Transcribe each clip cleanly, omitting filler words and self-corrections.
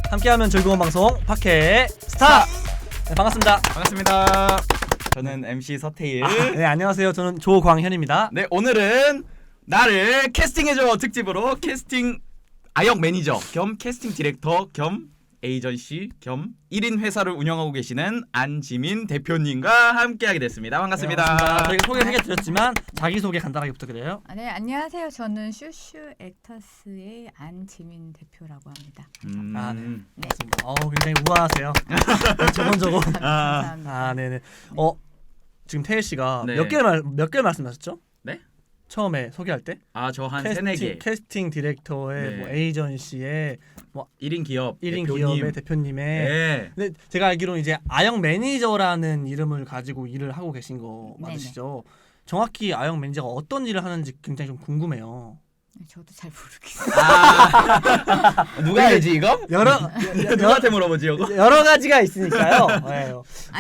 함께하면 즐거운 방송 팟캐 스타. 네, 반갑습니다. 반갑습니다. 저는 MC 서태일. 네, 안녕하세요. 저는 조광현입니다. 네, 오늘은 나를 캐스팅해줘 특집으로 캐스팅 아역 매니저 겸 캐스팅 디렉터 겸 에이전시 겸 1인 회사를 운영하고 계시는 안지민 대표님과 함께하게 됐습니다. 반갑습니다. 저희가 소개해드렸지만 자기소개 간단하게 부탁드려요. 네, 안녕하세요. 저는 슈슈 액터스의 안지민 대표라고 합니다. 네. 네. 굉장히 우아하세요. 저번저번. 감사합니다. 네네. 지금 태일 씨가 네. 몇 개를 말씀하셨죠? 네? 처음에 소개할 때? 저 한 3-4개. 캐스팅 디렉터의 네. 뭐 에이전시의 1인 기업 1인 대표님. 기업의 대표님의. 네. 근데 제가 알기로는 이제 아역 매니저라는 이름을 가지고 일을 하고 계신 거 맞으시죠? 정확히 아역 매니저가 어떤 일을 하는지 굉장히 좀 궁금해요. 저도 잘 모르겠어요. 누가 알지 이거? 누구한테 물어보지 이거? 여러 가지가 있으니까요. 네.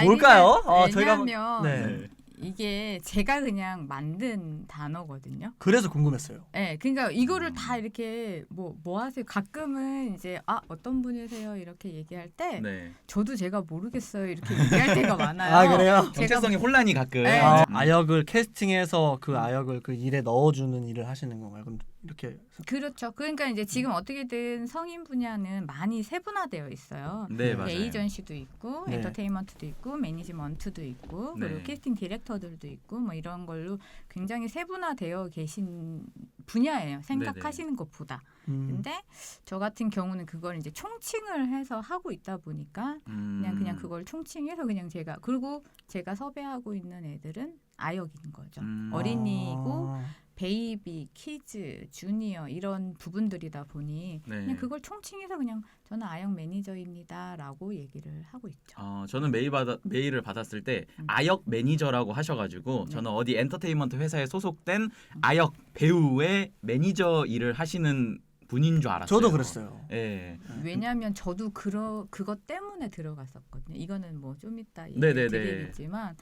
뭘까요? 왜냐하면 네. 이게 제가 그냥 만든 단어거든요. 그래서 궁금했어요. 네, 그러니까 이거를 다 이렇게 뭐 하세요? 가끔은 이제 어떤 분이세요? 이렇게 얘기할 때 네. 저도 제가 모르겠어요. 이렇게 얘기할 때가 많아요. 아 그래요? 정체성이 혼란이 가끔. 네. 아역을 캐스팅해서 그 아역을 그 일에 넣어주는 일을 하시는 건가요? 그럼 이렇게 그렇죠. 그러니까 이제 지금 어떻게든 성인 분야는 많이 세분화되어 있어요. 네, 맞아요. 에이전시도 있고, 네. 엔터테인먼트도 있고, 매니지먼트도 있고, 네. 그리고 캐스팅 디렉터들도 있고, 뭐 이런 걸로 굉장히 세분화되어 계신 분야예요. 생각하시는 것보다. 근데 저 같은 경우는 그걸 이제 총칭을 해서 하고 있다 보니까 그냥 그걸 총칭해서 그냥 그리고 제가 섭외하고 있는 애들은 아역인 거죠. 어린이고. 베이비, 키즈, 주니어 이런 부분들이다 보니 네. 그냥 그걸 총칭해서 그냥 저는 아역 매니저입니다라고 얘기를 하고 있죠. 저는 메일을 받았을 때 아역 매니저라고 하셔가지고 네. 저는 어디 엔터테인먼트 회사에 소속된 아역 배우의 매니저 일을 하시는 분인 줄 알았어요. 저도 그랬어요. 예. 왜냐하면 저도 그것 때문에 들어갔었거든요. 이거는 뭐 좀 이따 네네네. 얘기드리겠지만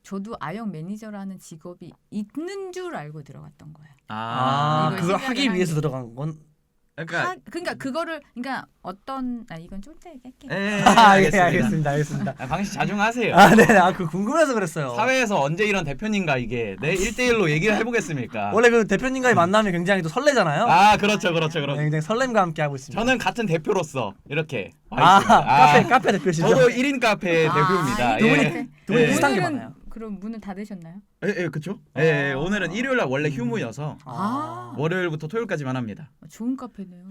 저도 아역 매니저라는 직업이 있는 줄 알고 들어갔던 거예요. 이걸 그걸 시작을 하기 위해서 게. 들어간 건? 그러니까 그거를 어떤 이건 좀 이따 얘기할게요. 예, 알겠습니다. 방식 자중하세요. 네. 그 궁금해서 그랬어요. 사회에서 언제 이런 대표님과 이게 1대1로 얘기를 해보겠습니까? 원래 그 대표님과의 만남이 굉장히 또 설레잖아요. 그렇죠. 네, 굉장히 설렘과 함께 하고 있습니다. 저는 같은 대표로서 이렇게 와 있습니다. 카페 대표시죠? 저도 1인 카페 대표입니다. 두 분이 예. 비슷한 게 오늘은 많아요. 그럼 문을 닫으셨나요? 예, 그렇죠. 예, 오늘은 일요일 날 원래 휴무여서 월요일부터 토요일까지만 합니다. 좋은 카페네요.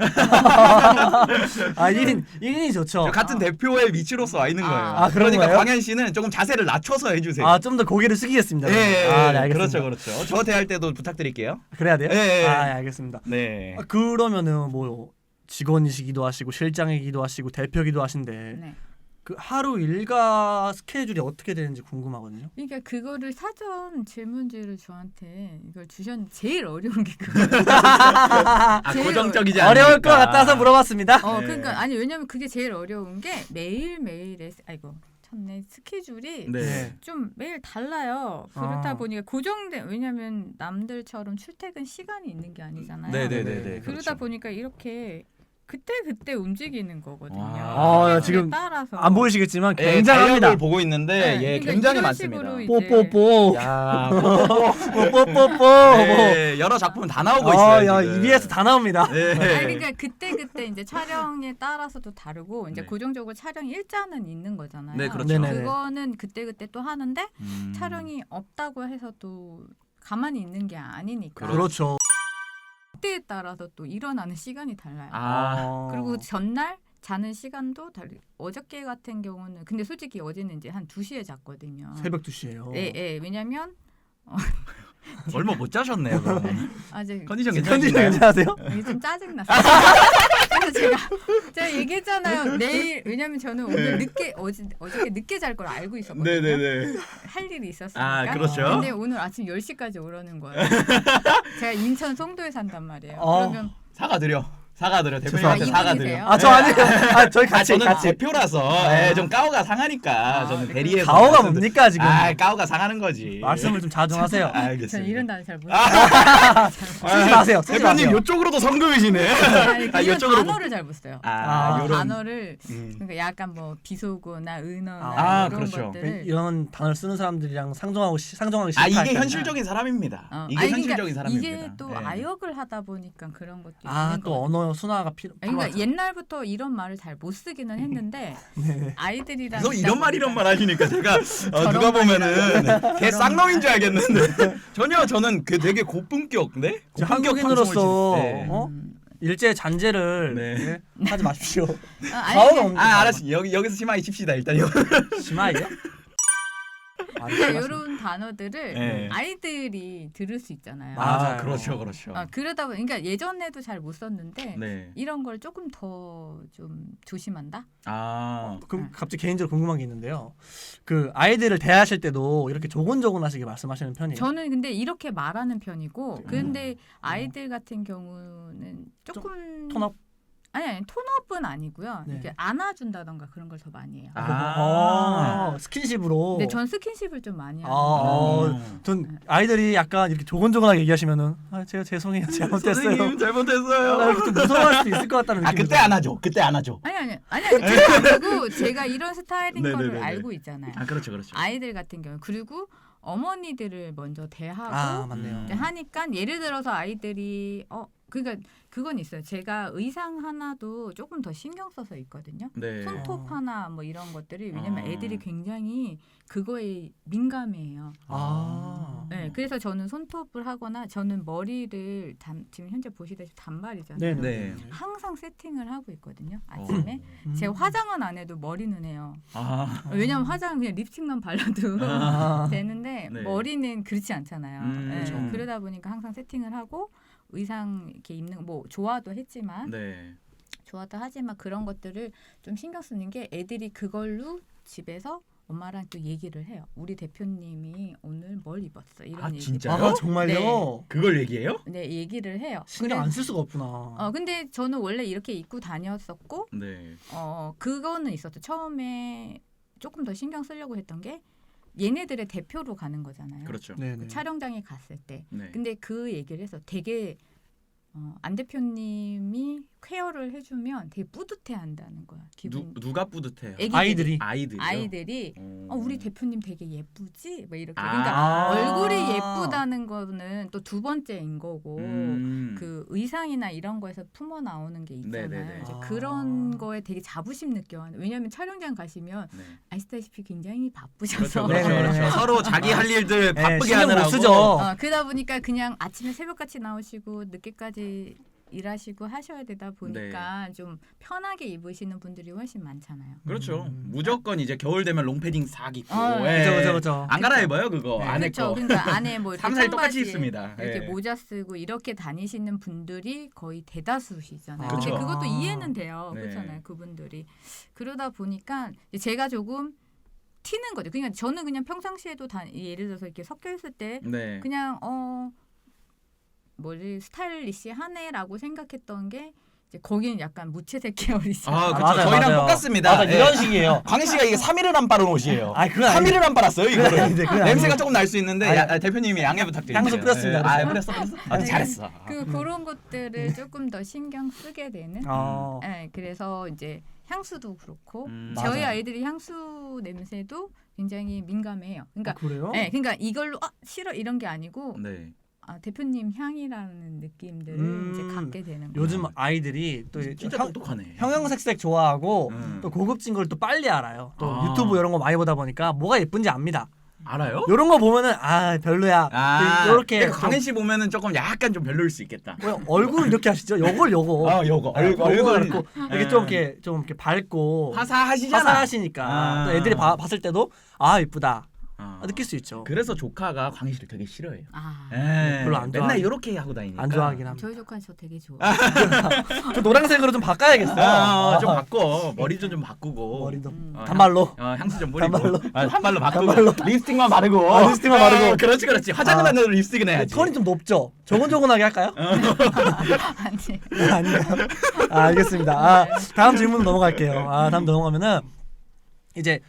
1인이 좋죠. 같은 대표의 위치로서 와 있는 거예요. 그런 그러니까 거예요? 광현 씨는 조금 자세를 낮춰서 해주세요. 좀 더 고개를 숙이겠습니다. 예, 네, 알겠습니다. 그렇죠. 저 대할 때도 부탁드릴게요. 그래야 돼요? 예. 알겠습니다. 네. 그러면은 뭐 직원이시기도 하시고 실장이기도 하시고 대표기도 하신데 네. 그 하루 일과 스케줄이 어떻게 되는지 궁금하거든요. 그러니까 그거를 사전 질문지를 저한테 이걸 주셨는데 제일 어려운 게 그거예요. 고정적이지 않으니까. 어려울 것 같아서 물어봤습니다. 네. 그러니까 왜냐면 그게 제일 어려운 게 매일매일의 쳤네 스케줄이 네. 좀 매일 달라요. 그렇다 보니까 고정된 왜냐면 남들처럼 출퇴근 시간이 있는 게 아니잖아요. 네네네. 그러다 보니까 이렇게 그때 움직이는 거거든요. 지금 따라서 안 보이시겠지만 예, 굉장합니다. 달력을 보고 있는데 그러니까 굉장히 이런 많습니다. 식으로 이제 뽀뽀뽀. 야, 뽀뽀뽀뽀. 네, 여러 작품 다 나오고 있어요. 지금. EBS 다 나옵니다. 네. 그러니까 그때 이제 촬영에 따라서도 다르고 이제 네. 고정적으로 촬영 일자는 있는 거잖아요. 네, 그렇죠. 네네네. 그거는 그때 또 하는데 촬영이 없다고 해서 또 가만히 있는 게 아니니까. 그렇죠. 그때에 따라서 또 일어나는 시간이 달라요. 그리고 전날 자는 시간도 달리. 어저께 같은 경우는 근데 솔직히 어제는 이제 한 2시에 잤거든요. 새벽 2시에요. 예. 왜냐면 얼마 못 자셨네요. 그러면. 컨디션 괜찮으세요? 이게 좀 짜증났어요. 그래서 제가 얘기했잖아요. 내일 왜냐면 저는 오늘 늦게 어저께 늦게 잘 걸 알고 있었거든요. 네네네. 할 일이 있었으니까. 그렇죠. 근데 오늘 아침 10시까지 오라는 거예요. 제가 인천 송도에 산단 말이에요. 그러면 사과드려. 사과드려. 대표님한테 죄송합니다. 사과드려. 아, 저 아니에요. 저희 같이 저는 같이. 대표라서 좀 까오가 상하니까 저는 대리해서. 가오가 뭡니까 지금? 까오가 상하는 거지. 말씀을 좀 자중하세요. 알겠습니다. 저는 이런 단어 잘 쓰지 마세요. 쓰지 대표님 마세요. 요쪽으로도 성금이시네. 이런 요쪽으로. 단어를 잘 못 써요. 요런. 단어를 그러니까 약간 뭐 비속어나 은어나 이런 그렇죠. 것들을 이런 단어를 쓰는 사람들이랑 상정하기 싫다. 이게 현실적인 사람입니다. 이게 아니, 현실적인 그러니까 사람입니다. 이게 또 네. 아역을 하다 보니까 그런 것도 있는 또 거 언어 순화가 그러니까 필요하죠. 옛날부터 이런 말을 잘 못 쓰기는 했는데 네. 아이들이랑 너 있다 이런 말 이런 보니까 말 하시니까 제가 누가 보면은 걔 쌍놈인 줄 알겠는데 전혀 저는 그 되게 고품격인데 한국인으로서 네. 일제 잔재를 네. 하지 마십시오. 아니, 가오가 뭡니까? 알았어. 여기서 심하게 칩시다 일단. 심하이요? 그러니까 이런 단어들을 네. 아이들이 들을 수 있잖아요. 맞아요. 그렇죠. 그러다 보니까 그러니까 예전에도 잘 못 썼는데 네. 이런 걸 조금 더 좀 조심한다. 그럼 갑자기 개인적으로 궁금한 게 있는데요. 그 아이들을 대하실 때도 이렇게 조곤조곤하시게 말씀하시는 편이에요? 저는 근데 이렇게 말하는 편이고 근데 아이들 같은 경우는 조금 톤업? 아니 톤업은 아니고요. 네. 이렇게 안아준다던가 그런 걸 더 많이 해요. 스킨십으로. 근데 전 스킨십을 좀 많이 하는 전 아이들이 약간 이렇게 조곤조곤하게 얘기하시면은 제가 죄송해요 잘못했어요. 선생님 잘못했어요. 나 이렇게 좀 무서워할 수도 있을 것 같다는 느낌이. 그때 안 하죠. 그때 안 하죠. 아니 그리고 제가 이런 스타일인 거를 네네네네. 알고 있잖아요. 그렇죠. 아이들 같은 경우 그리고 어머니들을 먼저 대하고 맞네요. 이제 하니까 예를 들어서 아이들이 그러니까 그건 있어요. 제가 의상 하나도 조금 더 신경 써서 있거든요. 네. 손톱 하나 뭐 이런 것들이 왜냐면 아. 애들이 굉장히 그거에 민감해요. 네, 그래서 저는 손톱을 하거나 저는 머리를 지금 현재 보시다시피 단발이잖아요. 네. 항상 세팅을 하고 있거든요. 아침에 제가 화장은 안 해도 머리는 해요. 왜냐면 화장은 그냥 립스틱만 발라도 되는데 네. 머리는 그렇지 않잖아요. 네, 그렇죠. 그러다 보니까 항상 세팅을 하고 의상 이렇게 입는 뭐 좋아도 했지만 네. 좋아도 하지만 그런 것들을 좀 신경 쓰는 게 애들이 그걸로 집에서 엄마랑 또 얘기를 해요. 우리 대표님이 오늘 뭘 입었어 이런 얘기. 진짜요? 정말요? 네. 그걸 얘기해요? 네, 얘기를 해요. 신경 안 쓸 수가 없구나. 근데 저는 원래 이렇게 입고 다녔었고 네. 그거는 있었죠. 처음에 조금 더 신경 쓰려고 했던 게 얘네들의 대표로 가는 거잖아요. 그렇죠. 네네. 촬영장에 갔을 때. 네. 근데 그 얘기를 해서 되게 안 대표님이 퀘어를 해주면 되게 뿌듯해한다는 거야. 기분. 누가 뿌듯해요? 아이들이. 아이들이 우리 대표님 되게 예쁘지? 뭐 이렇게. 그러니까 아. 얼굴이 예쁘다는 거는 또 두 번째인 거고 음. 그 의상이나 이런 거에서 품어 나오는 게 있잖아요. 네네네. 이제 그런 거에 되게 자부심 느껴요. 왜냐하면 촬영장 가시면 네. 아시다시피 굉장히 바쁘셔서 그렇죠. 네네. 서로 자기 할 일들 바쁘게 신경 못 하느라고 쓰죠. 그러다 보니까 그냥 아침에 새벽같이 나오시고 늦게까지 일하시고 하셔야 되다 보니까 좀 편하게 입으시는 분들이 훨씬 많잖아요. 그렇죠. 무조건 이제 겨울 되면 롱패딩 싹 입고. 그죠. 안 갈아입어요 그거. 네. 안에 그렇죠. 거. 그러니까 안에 뭐 이렇게 3살 똑같이 청바지에 입습니다. 이렇게 예. 모자 쓰고 이렇게 다니시는 분들이 거의 대다수시잖아요. 그렇죠. 근데 그것도 이해는 돼요. 네. 그렇잖아요. 그분들이. 그러다 보니까 제가 조금 튀는 거죠. 그러니까 저는 그냥 평상시에도 예를 들어서 이렇게 섞여 있을 때 네. 그냥 스타일리시하네라고 생각했던 게 이제 거기는 약간 무채색 계열이죠. 그렇죠. 맞아요, 저희랑 맞아요. 똑같습니다. 맞아, 예. 이런 식이에요. 광희 씨가 이게 3일을 안 빠른 옷이에요. 그건 아니에요. 3일을 안 빨았어요 이거를. 아닌데, 그건 냄새가 아니에요. 조금 날 수 있는데 대표님이 양해 부탁드립니다. 향수 뿌렸습니다. 예. 뿌렸어. 네. 잘했어. 그런 것들을 조금 더 신경 쓰게 되는. 네, 그래서 이제 향수도 그렇고 저희 맞아요. 아이들이 향수 냄새도 굉장히 민감해요. 그러니까 그래요? 네, 그러니까 이걸로 싫어 이런 게 아니고 네. 대표님 향이라는 느낌들을 이제 갖게 되는 거예요. 요즘 아이들이 또 진짜 똑똑하네. 형형색색 좋아하고 또 고급진 걸 또 빨리 알아요. 또 유튜브 이런 거 많이 보다 보니까 뭐가 예쁜지 압니다. 알아요? 이런 거 보면은 별로야. 이렇게 광희 씨 보면은 조금 약간 좀 별로일 수 있겠다. 얼굴 이렇게 하시죠? 요거. 요거. 얼굴 이렇게 좀 이렇게 밝고 화사하시잖아. 화사하시니까 또 애들이 봤을 때도 이쁘다. 느낄 수 있죠. 그래서 조카가 광희 씨를 되게 싫어해요. 아, 예, 별로 안 맨날 좋아하긴- 이렇게 하고 다니니까. 안 좋아하긴 합니다. 저희 조카 저 되게 좋아. 저 노란색으로 좀 바꿔야겠어요. 좀 바꿔. 머리 좀 바꾸고. 머리도 음. 단발로. 향수 좀 뿌리고. 단발로. 단발로 바꾸고. 단발로. 립스틱만 바르고. 립스틱만 바르고. 그렇지. 화장을 안 해도 립스틱은 해야지. 톤이 좀 높죠. 조곤조곤하게 할까요? 아니. 아니요. 알겠습니다. 다음 질문 넘어갈게요. 다음 넘어가면은 이제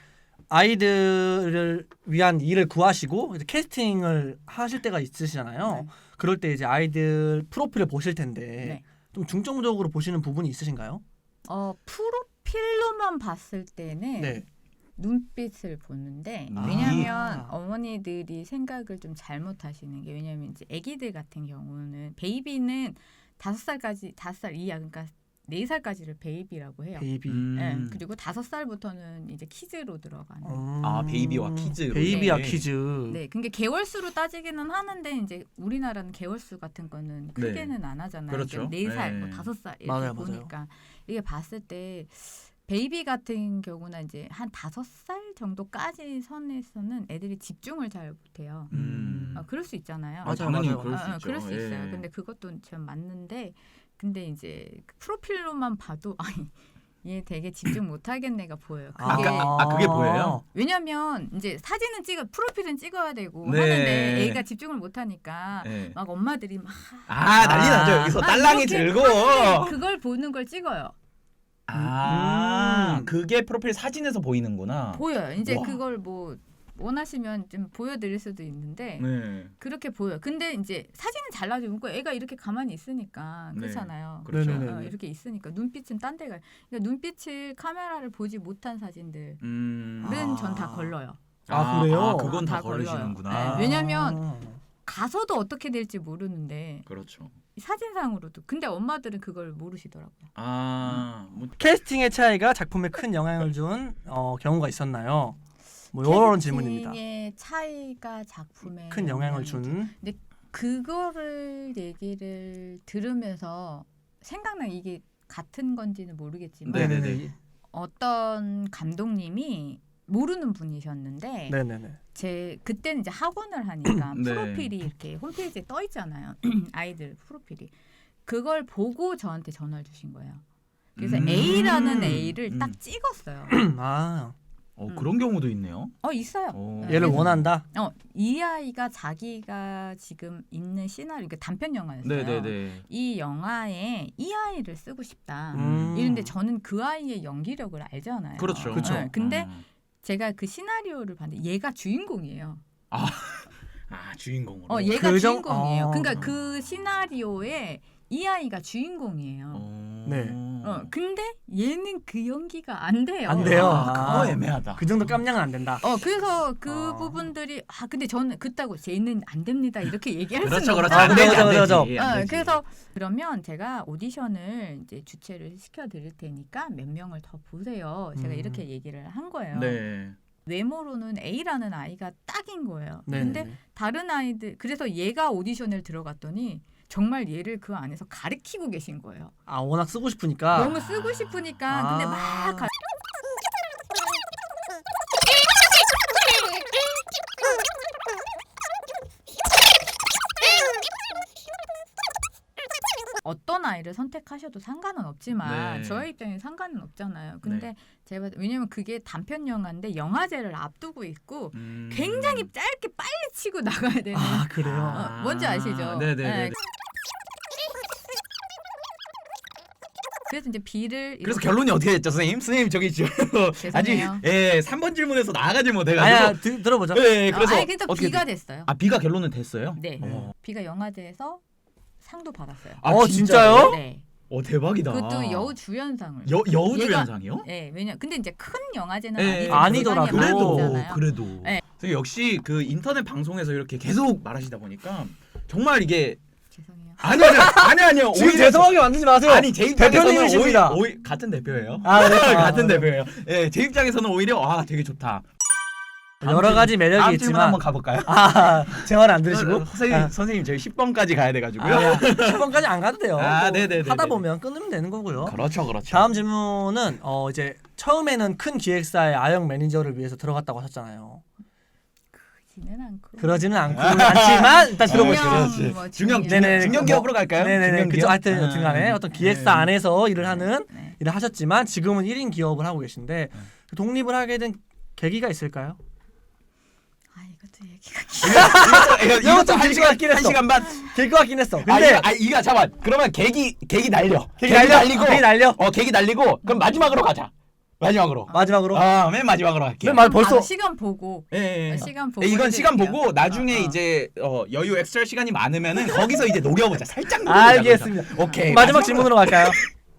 아이들을 위한 일을 구하시고 이제 캐스팅을 하실 때가 있으시잖아요. 네. 그럴 때 이제 아이들 프로필을 보실 텐데 네. 좀 중점적으로 보시는 부분이 있으신가요? 프로필로만 봤을 때는 네. 눈빛을 보는데 아. 왜냐하면 어머니들이 생각을 좀 잘못하시는 게 왜냐하면 이제 아기들 같은 경우는 베이비는 5살 이하 그러니까 4살까지를 베이비라고 해요. 베이비. 네, 그리고 5살부터는 이제 키즈로 들어가는. 베이비와 키즈. 베이비와 네. 키즈. 네, 그게 개월수로 따지기는 하는데 이제 우리나라는 개월수 같은 거는 크게는 안 하잖아요. 그렇죠. 4살, 네. 뭐 5살 이렇게 맞아요, 보니까 이게 봤을 때 베이비 같은 경우는 이제 한 5살 정도까지 선에서는 애들이 집중을 잘 못해요. 그럴 수 있잖아요. 맞아요, 당연히 맞아요. 그럴 수 있죠. 그럴 수 예. 있어요. 근데 그것도 참 맞는데 근데 이제 프로필로만 봐도 얘 되게 집중 못하겠네가 보여요. 그게 그게 보여요? 왜냐면 이제 사진은 찍어 프로필은 찍어야 되고 네. 하는데 애가 집중을 못하니까 네. 막 엄마들이 막 난리 나죠. 여기서 막 딸랑이 이렇게 들고. 하는데 그걸 보는 걸 찍어요. 그게 프로필 사진에서 보이는구나. 보여요. 이제 와. 그걸 뭐 원하시면 좀 보여드릴 수도 있는데 네. 그렇게 보여요. 근데 이제 사진은 잘 나오고 애가 이렇게 가만히 있으니까 네. 그렇잖아요. 그렇죠. 네네네. 이렇게 있으니까 눈빛은 딴 데가 그러니까 눈빛을 카메라를 보지 못한 사진들은 전 다 걸러요. 그래요? 그건 다 다 걸려요. 걸리시는구나. 네. 왜냐면 가서도 어떻게 될지 모르는데 그렇죠. 사진상으로도 근데 엄마들은 그걸 모르시더라고요. 뭐 캐스팅의 차이가 작품에 큰 영향을 준 경우가 있었나요? 뭐 이런 질문입니다. 캐스팅의 차이가 작품에 큰 영향을 준. 그거를 얘기를 들으면서 생각나 이게 같은 건지는 모르겠지만 네네네. 어떤 감독님이 모르는 분이셨는데 네네네. 그때는 이제 학원을 하니까 네. 프로필이 이렇게 홈페이지에 떠 있잖아요. 아이들 프로필이 그걸 보고 저한테 전화를 주신 거예요. 그래서 A라는 A를 딱 찍었어요. 그런 경우도 있네요. 있어요. 얘를 원한다. 이 아이가 자기가 지금 있는 시나리오, 그러니까 단편 영화였어요. 네네네. 이 영화에 이 아이를 쓰고 싶다. 음. 이런데 저는 그 아이의 연기력을 알잖아요. 그렇죠. 그쵸. 네, 근데 제가 그 시나리오를 봤는데 얘가 주인공이에요. 주인공으로. 얘가 그 정- 주인공이에요. 그러니까 아. 그 시나리오에 이 아이가 주인공이에요. 네. 근데 얘는 그 연기가 안 돼요. 안 돼요. 그거 애매하다. 그 정도 깜냥은 안 된다. 그래서 그 아. 부분들이 근데 저는 그따고 쟤는 안 됩니다 이렇게 얘기할 그렇죠, 수는 그렇죠. 없잖아요. 안 되지, 안 그렇죠, 되지, 안 되지. 그래서 그러면 제가 오디션을 이제 주최를 시켜드릴 테니까 몇 명을 더 보세요. 제가 이렇게 얘기를 한 거예요. 네. 외모로는 A라는 아이가 딱인 거예요. 네. 근데 다른 아이들 그래서 얘가 오디션을 들어갔더니 정말 얘를 그 안에서 가리키고 계신 거예요. 워낙 쓰고 싶으니까. 너무 쓰고 싶으니까 근데 막 어떤 아이를 선택하셔도 상관은 없지만 네. 저의 입장에 상관은 없잖아요. 근데 제가 왜냐면 그게 단편 영화인데 영화제를 앞두고 있고 굉장히 짧게 빨리 치고 나가야 되는 그래요. 뭔지 아시죠? 네네네. 네. 그래서 이제 B를 그래서 결론이 어떻게 됐죠, 선생님? 선생님 저기 지금 아직 죄송해요. 3번 질문에서 나가지 못해가지고. 아니야 들어보자. 네, 그래서 그래서 어떻게 B가 됐어요. B가 결론은 됐어요? 네. 어. B가 영화제에서 상도 받았어요. 진짜요? 네. 대박이다. 그것도 여우 주연상을. 여우주연상이요? 네, 근데 이제 큰 영화제는 네, 아니더라도. 그래도 네. 선생님 역시 그 인터넷 방송에서 이렇게 계속 말하시다 보니까 정말 이게 죄송해요. 아니요. 지금 죄송하게 만들지 마세요. 아니 제 입장에서는 대표님이십니다. 같은 대표예요. 그래요? 같은 대표예요. 예, 제 입장에서는 오히려 되게 좋다. 여러 가지 매력이 다음 질문 있지만 한번 가볼까요? 제 말 안 들으시고 선생님 저희 10번까지 가야 돼가지고요. 10번까지 안 가도 돼요. 네네네. 하다 보면 끊으면 되는 거고요. 그렇죠. 다음 질문은 이제 처음에는 큰 기획사의 아역 매니저를 위해서 들어갔다고 하셨잖아요. 그러지는 않고. 그러지는 않지만 일단 들어보시죠. 그렇지. 뭐 중형 네네, 중형 기업으로 갈까요? 네네네. 중형 그죠. 기업? 하여튼 중간에 어떤 기획사 네. 안에서 일을 하는 네. 일을 하셨지만 지금은 1인 기업을 하고 계신데 독립을 하게 된 계기가 있을까요? 아 이것도 얘기가 이것도 좀 한 길것 같긴 했어. 시간 반. 될 것 같긴 했어. 근데 근데 이거 잠깐. 그러면 계기 날려. 계기 날려? 계기 날려? 계기 날리고 그럼 마지막으로 가자. 마지막으로. 마지막으로 맨 마지막으로 할게요. 벌써 시간 보고 예. 시간 보고 이건 시간 해드릴게요. 보고 나중에 어. 이제 여유 엑스트라 시간이 많으면은 거기서 이제 녹여보자. 살짝 녹여보자. 알겠습니다. 거기서. 오케이. 마지막 질문으로 갈까요?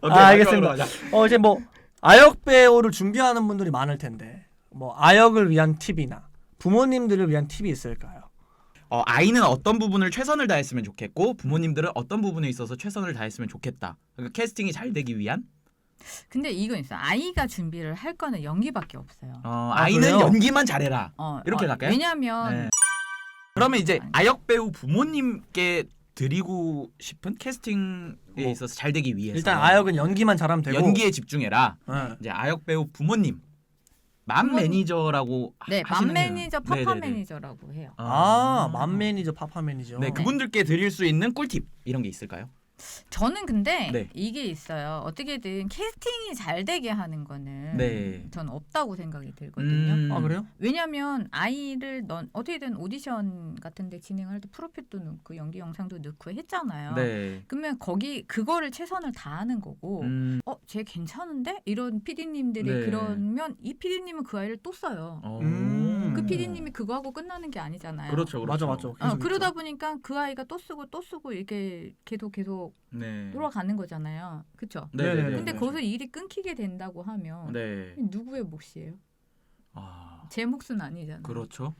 오케이, 알겠습니다. 마지막으로 가자. 이제 뭐 아역 배우를 준비하는 분들이 많을 텐데 뭐 아역을 위한 팁이나 부모님들을 위한 팁이 있을까요? 아이는 어떤 부분을 최선을 다했으면 좋겠고 부모님들은 어떤 부분에 있어서 최선을 다했으면 좋겠다. 그러니까 캐스팅이 잘 되기 위한. 근데 이건 있어. 아이가 준비를 할 거는 연기밖에 없어요. 아이는 그래요? 연기만 잘해라. 이렇게 갈까요? 왜냐면 네. 그러면 이제 아역 배우 부모님께 드리고 싶은 캐스팅에 있어서 잘 되기 위해서 일단 아역은 연기만 잘하면 되고 연기에 집중해라. 네. 이제 아역 배우 부모님 맘 매니저라고 네, 하시는 맘 매니저, 파파 네네네. 매니저라고 해요. 맘 매니저, 파파 매니저. 네, 그분들께 드릴 수 있는 꿀팁 이런 게 있을까요? 저는 근데 네. 이게 있어요. 어떻게든 캐스팅이 잘 되게 하는 거는 네. 저는 없다고 생각이 들거든요. 아 그래요? 왜냐면 아이를 어떻게든 오디션 같은 데 진행할 때 프로필도 넣고 연기 영상도 넣고 했잖아요. 네. 그러면 그거를 최선을 다하는 거고 쟤 괜찮은데? 이런 PD님들이 네. 그러면 이 PD님은 그 아이를 또 써요. 그 PD님이 그거 하고 끝나는 게 아니잖아요. 그렇죠. 맞아. 계속 그러다 있죠. 보니까 그 아이가 또 쓰고 이렇게 계속 네. 돌아가는 거잖아요. 그렇죠? 네네네. 근데 거기서 일이 끊기게 된다고 하면 네. 누구의 몫이에요? 제 몫은 아니잖아요. 그렇죠.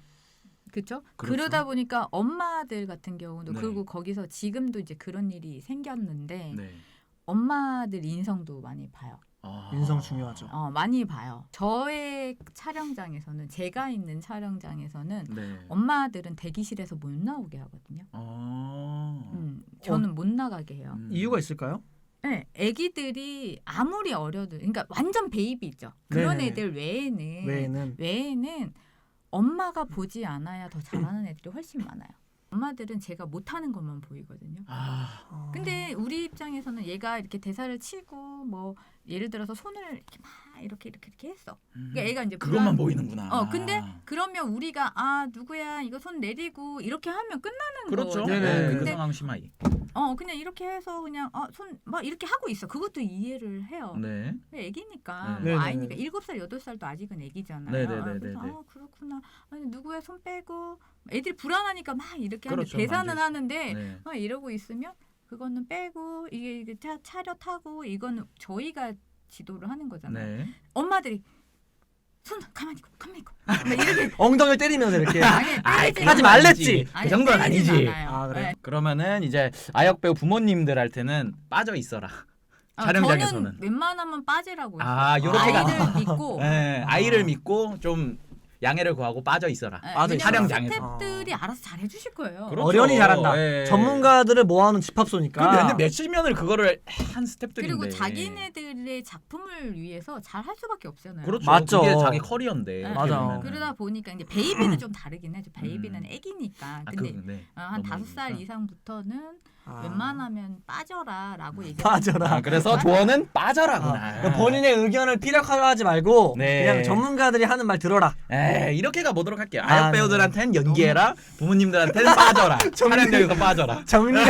그렇죠? 그렇죠. 그러다 보니까 엄마들 같은 경우도 네. 그리고 거기서 지금도 이제 그런 일이 생겼는데 네. 엄마들 인성도 많이 봐요. 인성 중요하죠. 많이 봐요. 저의 촬영장에서는 제가 있는 촬영장에서는 네. 엄마들은 대기실에서 못 나오게 하거든요. 저는 못 나가게 해요. 이유가 있을까요? 네, 아기들이 아무리 어려도, 그러니까 완전 베이비죠. 그런 네네. 애들 외에는 엄마가 보지 않아야 더 잘하는 애들이 훨씬 많아요. 엄마들은 제가 못하는 것만 보이거든요. 근데 우리 입장에서는 얘가 이렇게 대사를 치고 뭐 예를 들어서 손을 이렇게 막 이렇게 했어. 그러니까 애가 이제 그것만 보이는구나. 근데 그러면 우리가 누구야 이거 손 내리고 이렇게 하면 끝나는 그렇죠. 거잖아요. 네네. 그 근데 상황 심하이. 그냥 이렇게 해서 그냥 손 막 이렇게 하고 있어. 그것도 이해를 해요. 네. 근데 애기니까 네. 뭐 네네네. 아이니까 7살 8살도 아직은 애기잖아요. 네네네네네. 그래서 그렇구나. 아니 누구야 손 빼고 애들이 불안하니까 막 이렇게 그렇죠. 하는데 계산은 만질 수- 하는데 네. 막 이러고 있으면 그거는 빼고 이게 차렷하고 이거는 저희가 지도를 하는 거잖아요. 네. 엄마들이 손 가만히 있고 막 이렇게 엉덩이를 때리면서 이렇게 때리지 하지 말랬지. 그 정도는 때리진 아니지. 않아요. 그래요? 네. 그러면은 이제 아역 배우 부모님들한테는 빠져 있어라. 촬영장에서는. 저는 웬만하면 빠지라고 했어요. 요렇게가 아이를 믿고 네, 아이를 믿고 좀 양해를 구하고 빠져 있어라. 네, 맞아요. 왜냐면 촬영장에서. 스태프들이 알아서 잘 해주실 거예요. 그렇죠. 어련히 잘한다. 네. 전문가들을 모아놓은 집합소니까. 근데 몇십 년을 그거를 한 스태프들인데. 그리고 자기네들의 작품을 위해서 잘 할 수밖에 없잖아요. 그렇죠. 맞죠. 그게 자기 커리어인데. 네. 어떻게 맞아. 보면은. 그러다 보니까 이제 베이비는 좀 다르긴 해죠. 베이비는 애기니까. 근데 네. 한 너무 5살 애기니까. 이상부터는 웬만하면 빠져라라고 얘기해요. 빠져라. 그래서 조언은 빠져라구나. 그러니까 본인의 의견을 피력하지 말고 네. 그냥 전문가들이 하는 말 들어라. 이렇게 가보도록 할게요. 아역 네. 배우들한테는 연기해라. 부모님들한테는 빠져라. 촬영장에서 빠져라. 전문가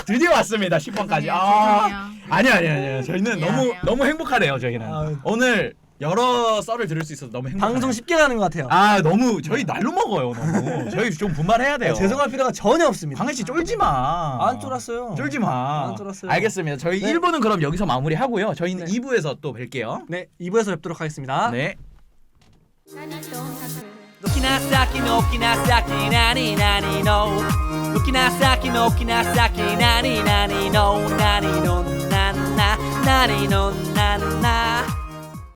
드디어 왔습니다. 10번까지. 죄송해요. 아니요. 저희는 미안해요. 너무 행복하네요. 저희는 오늘 여러 썰을 들을 수 있어서 너무 행복해요. 방송 쉽게 가는 것 같아요. 너무 저희 날로 먹어요. 너무 저희 좀 분발해야 돼요. 죄송할 필요가 전혀 없습니다. 광희 씨 쫄지 마. 안 쫄았어요. 쫄지 마. 안 쫄았어요. 알겠습니다. 저희 네. 1부는 그럼 여기서 마무리하고요. 저희는 네. 2부에서 또 뵐게요. 네, 2부에서 뵙도록 하겠습니다. 네. ドキナ先のきな先何々のドキナ先のきな先何々の何のなんな何のなんな